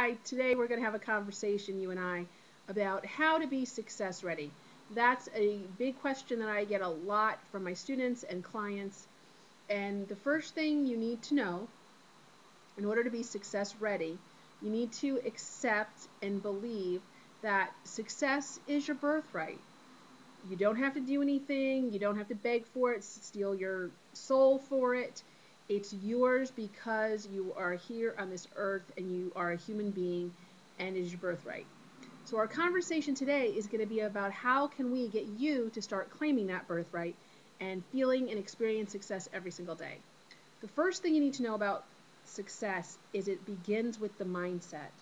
Hi, today we're going to have a conversation, you and I, about how to be success ready. That's a big question that I get a lot from my students and clients. And the first thing you need to know in order to be success ready, you need to accept and believe that success is your birthright. You don't have to do anything, you don't have to beg for it, steal your soul for it. It's yours because you are here on this earth and you are a human being and it is your birthright. So our conversation today is going to be about how can we get you to start claiming that birthright and feeling and experience success every single day. The first thing you need to know about success is it begins with the mindset.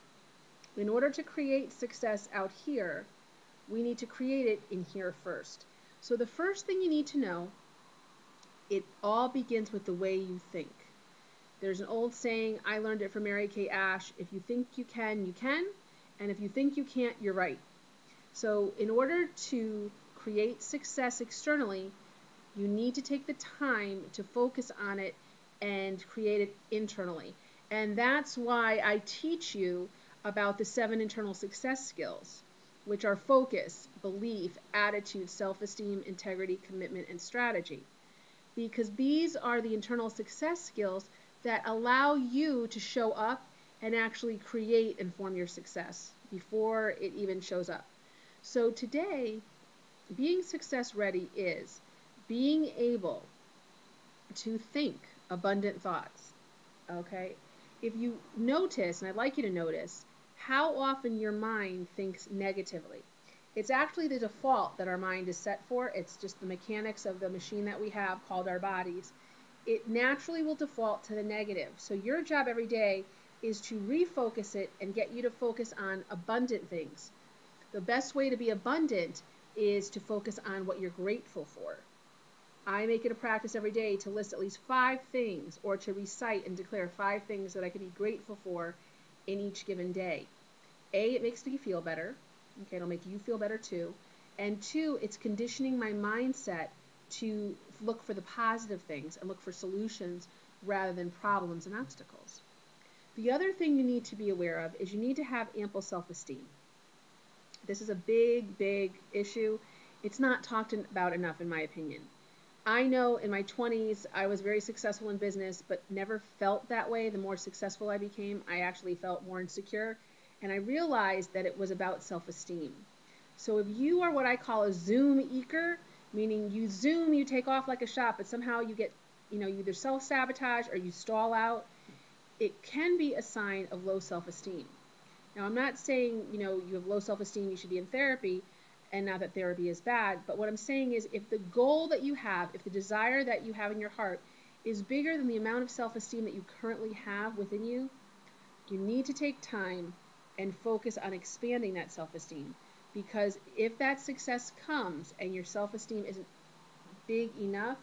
In order to create success out here, we need to create it in here first. So the first thing you need to know, it all begins with the way you think. There's an old saying, I learned it from Mary Kay Ash, if you think you can, you can, and if you think you can't, you're right. So in order to create success externally, you need to take the time to focus on it and create it internally. And that's why I teach you about the 7 internal success skills, which are focus, belief, attitude, self-esteem, integrity, commitment, and strategy. Because these are the internal success skills that allow you to show up and actually create and form your success before it even shows up. So today, being success ready is being able to think abundant thoughts. Okay? If you notice, and I'd like you to notice, how often your mind thinks negatively. It's actually the default that our mind is set for. It's just the mechanics of the machine that we have called our bodies. It naturally will default to the negative. So your job every day is to refocus it and get you to focus on abundant things. The best way to be abundant is to focus on what you're grateful for. I make it a practice every day to list at least 5 things or to recite and declare 5 things that I could be grateful for in each given day. A, it makes me feel better. Okay, it'll make you feel better too. And 2, it's conditioning my mindset to look for the positive things and look for solutions rather than problems and obstacles. The other thing you need to be aware of is you need to have ample self-esteem. This is a big, big issue. It's not talked about enough in my opinion. I know in my 20s I was very successful in business but never felt that way. The more successful I became, I actually felt more insecure. And I realized that it was about self-esteem. So if you are what I call a zoom-eker, meaning you zoom, you take off like a shot, but somehow you get, you either self-sabotage or you stall out, it can be a sign of low self-esteem. Now, I'm not saying, you have low self-esteem, you should be in therapy, and not that therapy is bad, but what I'm saying is if the goal that you have, if the desire that you have in your heart is bigger than the amount of self-esteem that you currently have within you, you need to take time and focus on expanding that self-esteem. Because if that success comes and your self-esteem isn't big enough,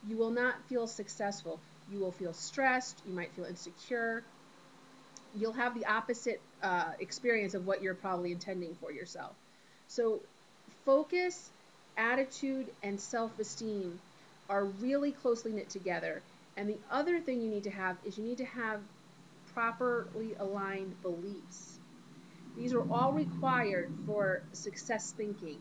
you will not feel successful. You will feel stressed. You might feel insecure. You'll have the opposite experience of what you're probably intending for yourself. So focus, attitude, and self-esteem are really closely knit together. And the other thing you need to have is you need to have properly aligned beliefs. These are all required for success thinking.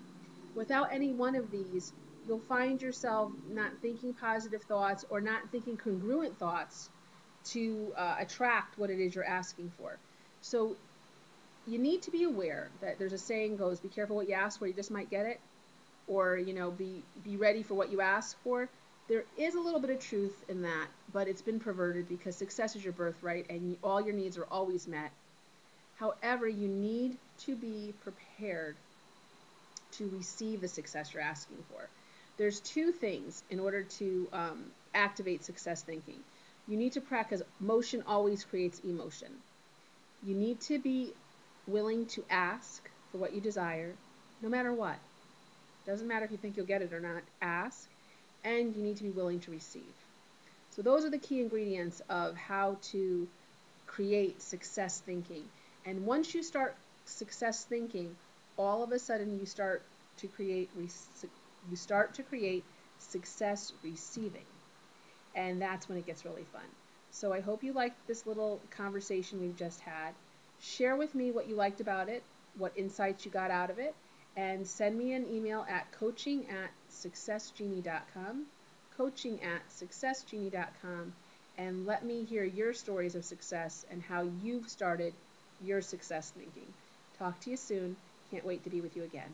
Without any one of these, you'll find yourself not thinking positive thoughts or not thinking congruent thoughts to attract what it is you're asking for. So you need to be aware that there's a saying goes, be careful what you ask for, you just might get it. Or, be ready for what you ask for. There is a little bit of truth in that, but it's been perverted because success is your birthright and all your needs are always met. However, you need to be prepared to receive the success you're asking for. There's 2 things in order to activate success thinking. You need to practice, motion always creates emotion. You need to be willing to ask for what you desire, no matter what. Doesn't matter if you think you'll get it or not, ask. And you need to be willing to receive. So those are the key ingredients of how to create success thinking. And once you start success thinking, all of a sudden you start to create success receiving. And that's when it gets really fun. So I hope you liked this little conversation we've just had. Share with me what you liked about it, what insights you got out of it, and send me an email at coaching@successgenie.com, coaching@successgenie.com, and let me hear your stories of success and how you've started your success thinking. Talk to you soon. Can't wait to be with you again.